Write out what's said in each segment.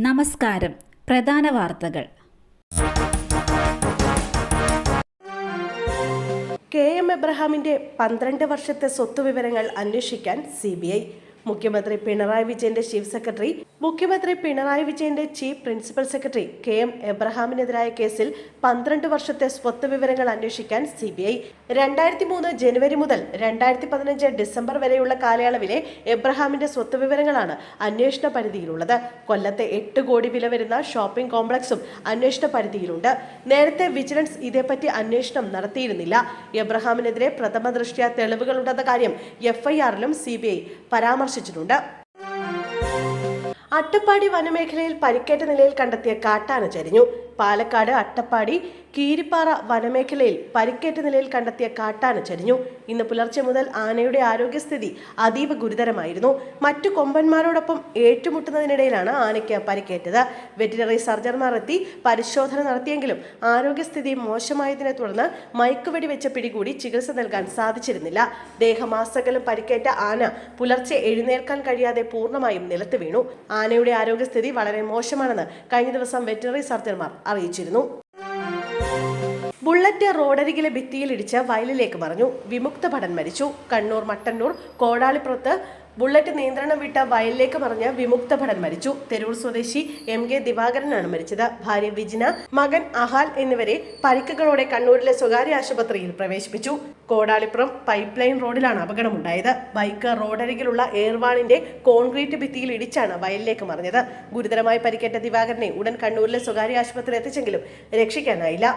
നമസ്കാരം. പ്രധാന വാർത്തകൾ. കെ.എം. എബ്രഹാമിന്റെ 12 വർഷത്തെ സ്വത്തുവിവരങ്ങൾ അന്വേഷിക്കാൻ CBI. മുഖ്യമന്ത്രി പിണറായി വിജയന്റെ chief secretary chief principal secretary K M. എബ്രഹാമിനെതിരായ കേസിൽ 12 വർഷത്തെ സ്വത്ത് വിവരങ്ങൾ അന്വേഷിക്കാൻ CBI. 2003 ജനുവരി മുതൽ 2015 ഡിസംബർ വരെയുള്ള കാലയളവിലെ എബ്രഹാമിന്റെ സ്വത്ത് വിവരങ്ങളാണ് അന്വേഷണ പരിധിയിലുള്ളത്. കൊല്ലത്തെ 8 കോടി വില വരുന്ന ഷോപ്പിംഗ് കോംപ്ലക്സും അന്വേഷണ പരിധിയിലുണ്ട്. നേരത്തെ വിജിലൻസ് ഇതേപ്പറ്റി അന്വേഷണം നടത്തിയിരുന്നില്ല. എബ്രഹാമിനെതിരെ പ്രഥമ ദൃഷ്ട്യാ തെളിവുകളുണ്ടെന്ന കാര്യം FIR-ലും CBI പരാമർശിച്ചിട്ടുണ്ട്. അട്ടപ്പാടി വനമേഖലയിൽ പരിക്കേറ്റ നിലയിൽ കണ്ടെത്തിയ കാട്ടാന ചരിഞ്ഞു. പാലക്കാട് അട്ടപ്പാടി കീരിപ്പാറ വനമേഖലയിൽ പരിക്കേറ്റ നിലയിൽ കണ്ടെത്തിയ കാട്ടാന ചരിഞ്ഞു. ഇന്ന് പുലർച്ചെ മുതൽ ആനയുടെ ആരോഗ്യസ്ഥിതി അതീവ ഗുരുതരമായിരുന്നു. മറ്റു കൊമ്പന്മാരോടൊപ്പം ഏറ്റുമുട്ടുന്നതിനിടയിലാണ് ആനയ്ക്ക് പരിക്കേറ്റത്. വെറ്റിനറി സർജൻമാർ എത്തി പരിശോധന നടത്തിയെങ്കിലും ആരോഗ്യസ്ഥിതി മോശമായതിനെ തുടർന്ന് മയക്കുവെടി വെച്ച് പിടികൂടി ചികിത്സ നൽകാൻ സാധിച്ചിരുന്നില്ല. ദേഹമാസകലം പരിക്കേറ്റ ആന പുലർച്ചെ എഴുന്നേൽക്കാൻ കഴിയാതെ പൂർണ്ണമായും നിലത്ത് വീണു. ആനയുടെ ആരോഗ്യസ്ഥിതി വളരെ മോശമാണെന്ന് കഴിഞ്ഞ ദിവസം വെറ്റിനറി സർജൻമാർ അറിയിച്ചിരുന്നു. ബുള്ളറ്റ് റോഡരികിലെ ഭിത്തിയിൽ ഇടിച്ച് വയലിലേക്ക് മറിഞ്ഞു. വിമുക്ത ഭടൻ മരിച്ചു. കണ്ണൂർ മട്ടന്നൂർ കോടാളിപ്പുറത്ത് ബുള്ളറ്റ് നിയന്ത്രണം വിട്ട വയലിലേക്ക് മറിഞ്ഞ് വിമുക്ത ഭടൻ മരിച്ചു. തെരൂർ സ്വദേശി MK ദിവാകരനാണ് മരിച്ചത്. ഭാര്യ വിജിന, മകൻ അഹാൽ എന്നിവരെ പരിക്കുകളോടെ കണ്ണൂരിലെ സ്വകാര്യ ആശുപത്രിയിൽ പ്രവേശിപ്പിച്ചു. കോടാളിപ്പുറം പൈപ്പ് ലൈൻ റോഡിലാണ് അപകടമുണ്ടായത്. ബൈക്ക് റോഡരികിലുള്ള എയർവാളിന്റെ കോൺക്രീറ്റ് ഭിത്തിയിൽ ഇടിച്ചാണ് വയലിലേക്ക് മറിഞ്ഞത്. ഗുരുതരമായി പരിക്കേറ്റ ദിവാകരനെ ഉടൻ കണ്ണൂരിലെ സ്വകാര്യ ആശുപത്രിയിൽ എത്തിച്ചെങ്കിലും രക്ഷിക്കാനായില്ല.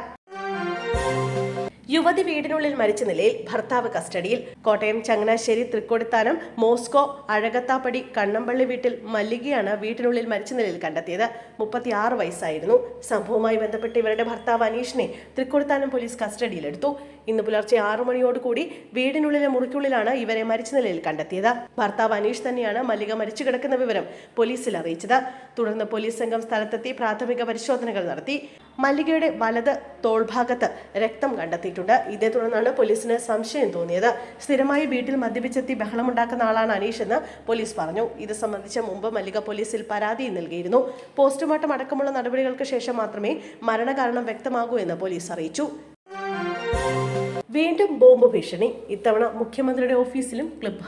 യുവതി വീടിനുള്ളിൽ മരിച്ച നിലയിൽ, ഭർത്താവ് കസ്റ്റഡിയിൽ. കോട്ടയം ചങ്ങനാശ്ശേരി തൃക്കൊടിത്താനം മോസ്കോ അഴകത്താപ്പടി കണ്ണമ്പള്ളി വീട്ടിൽ മല്ലികയാണ് വീട്ടിനുള്ളിൽ മരിച്ച നിലയിൽ കണ്ടെത്തിയത്. 36 വയസ്സായിരുന്നു. സംഭവവുമായി ബന്ധപ്പെട്ട് ഇവരുടെ ഭർത്താവ് അനീഷിനെ തൃക്കൊടിത്താനം പോലീസ് കസ്റ്റഡിയിലെടുത്തു. ഇന്ന് പുലർച്ചെ 6 മണിയോടുകൂടി വീടിനുള്ളിലെ മുറിക്കുള്ളിലാണ് ഇവരെ മരിച്ച നിലയിൽ കണ്ടെത്തിയത്. ഭർത്താവ് അനീഷ് തന്നെയാണ് മല്ലിക മരിച്ചു കിടക്കുന്ന വിവരം പോലീസിൽ അറിയിച്ചത്. തുടർന്ന് പോലീസ് സംഘം സ്ഥലത്തെത്തി പ്രാഥമിക പരിശോധനകൾ നടത്തി. മല്ലികയുടെ വലത് തോൾഭാഗത്ത് രക്തം കണ്ടെത്തിയിട്ടുണ്ട്. ഇതേ തുടർന്നാണ് പോലീസിന് സംശയം തോന്നിയത്. സ്ഥിരമായി വീട്ടിൽ മദ്യപിച്ചെത്തി ബഹളമുണ്ടാക്കുന്ന ആളാണ് അനീഷ് എന്ന് പോലീസ് പറഞ്ഞു. ഇത് സംബന്ധിച്ച് മുമ്പ് മല്ലിക പോലീസിൽ പരാതി നൽകിയിരുന്നു. പോസ്റ്റ്മോർട്ടം അടക്കമുള്ള നടപടികൾക്ക് ശേഷം മാത്രമേ മരണകാരണം വ്യക്തമാകൂ എന്ന് പോലീസ് അറിയിച്ചു. വീണ്ടും ബോംബ് ഭീഷണി. ഇത്തവണ മുഖ്യമന്ത്രിയുടെ ഓഫീസിലും ക്ലിപ്പ്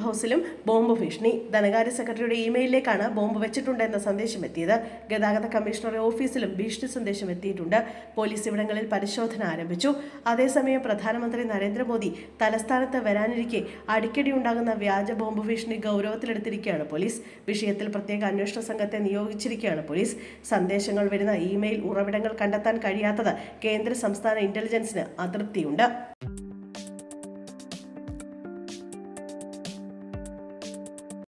ഹൗസിലും ബോംബ് ഭീഷണി. ധനകാര്യ സെക്രട്ടറിയുടെ ഇമെയിലിലേക്കാണ് ബോംബ് വെച്ചിട്ടുണ്ടെന്ന സന്ദേശം എത്തിയത്. ഗതാഗത കമ്മീഷണറുടെ ഓഫീസിലും ഭീഷണി സന്ദേശം എത്തിയിട്ടുണ്ട്. പോലീസ് ഇവിടങ്ങളിൽ പരിശോധന ആരംഭിച്ചു. അതേസമയം പ്രധാനമന്ത്രി നരേന്ദ്രമോദി തലസ്ഥാനത്ത് വരാനിരിക്കെ അടിക്കടി ഉണ്ടാകുന്ന വ്യാജ ബോംബ് ഭീഷണി ഗൗരവത്തിലെടുത്തിരിക്കുകയാണ് പോലീസ്. വിഷയത്തിൽ പ്രത്യേക അന്വേഷണ സംഘത്തെ നിയോഗിച്ചിരിക്കുകയാണ് പോലീസ്. സന്ദേശങ്ങൾ വരുന്ന ഇമെയിൽ ഉറവിടങ്ങൾ കണ്ടെത്താൻ കഴിയാത്തത് കേന്ദ്ര സംസ്ഥാന ഇന്റലിജൻസിന് അതൃപ്തിയുണ്ട്.